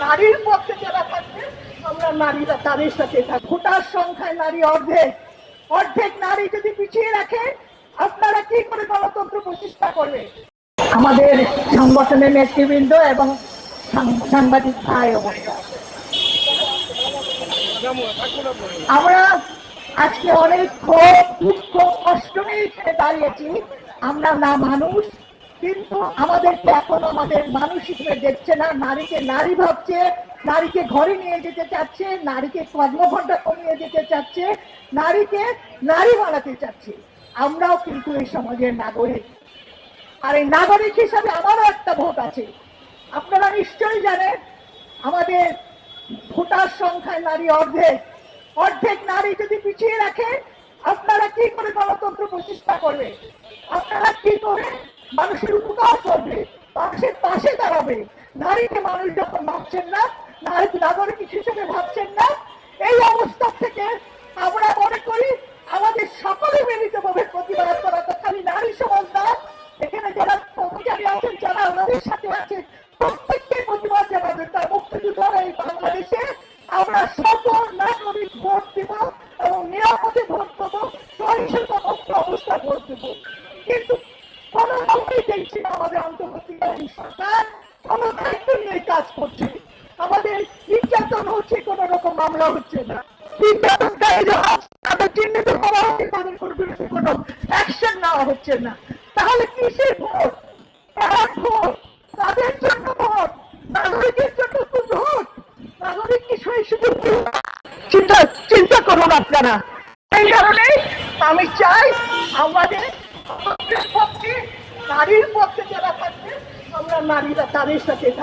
নারীর পক্ষে যারা থাকবে আমরা নারীরা তাদের সাথে থাকবো। ভোটার সংখ্যায় নারী অর্ধেক, অর্ধেক নারী যদি পিছিয়ে রাখে আপনারা কি করে গণতন্ত্র প্রতিষ্ঠা করবে? আমাদের সংগঠনের নেতৃবৃন্দ এবং সাংবাদিক ভাই অবস্থা, আমরা আজকে অনেক ক্ষোভ দুঃখ কষ্ট নিয়ে দাঁড়িয়েছি। আমরা না মানুষ, কিন্তু আমাদেরকে এখন আমাদের মানুষ হিসেবে দেখছে না। নারীকে নারী ভাবছে, নারীকে ঘরে নিয়ে যেতে চাচ্ছে, নারীকে কর্মঘণ্টা কমিয়ে যেতে চাচ্ছে, নারীকে নারী বানাতে চাচ্ছে। আমরাও কিন্তু এই সমাজের নাগরিক, আর এই নাগরিক হিসাবে আমারও একটা ভোট আছে। আপনারা নিশ্চয়ই জানেন আমাদের ভোটার সংখ্যায় নারী অর্ধেক, অর্ধেক নারী যদি পিছিয়ে রাখে আপনারা কি করে গণতন্ত্র প্রতিষ্ঠা করবে? আপনারা কি করে মানুষের উপকার করবে, মানুষের পাশে দাঁড়াবে? নারীকে মানুষ যখন ভাবছেন না, নাগরিক হিসেবে ভাবছেন না, এই অবস্থা থেকে আমরা মনে করি আমাদের সকলে মিলিতভাবে প্রতিবাদ করা। তো খালি নারী সমাজ না, এখানে যারা কর্মচারী আছেন, যারা আমাদের সাথে আছেন, প্রত্যেককে প্রতিবাদ জানাবে। তার মুক্তিযুদ্ধের এই বাংলাদেশে আমরা সকল নাগরিক ভোট দেব এবং নিরাপদে ভোট দেবো, সহিংসতা মুক্ত অবস্থা ভোট দেব। কিন্তু কোনোভাবেই দেখছি না আমাদের অন্তর্বর্তীকালীন সরকার কোনো দায়িত্ব নিয়ে কাজ করছে। আমাদের নির্যাতন হচ্ছে, কোন রকম মামলা হচ্ছে না। নির্যাতনকারী যারা তাদের চিহ্নিত করা হচ্ছে, তাদের বিরুদ্ধে কোনো অ্যাকশন নেওয়া হচ্ছে না। তাহলে কিসের ভোট? ভোট তাদের জন্য, ভোট নাগরিকের জন্য তো ভোট। নাগরিক কি শুধু চিন্তা করুন আপনারা। এই কারণে আমি চাই আমাদের পক্ষে, নারীর পক্ষে যারা থাকবে আমরা নারীরা তাদের সাথে থাকবো।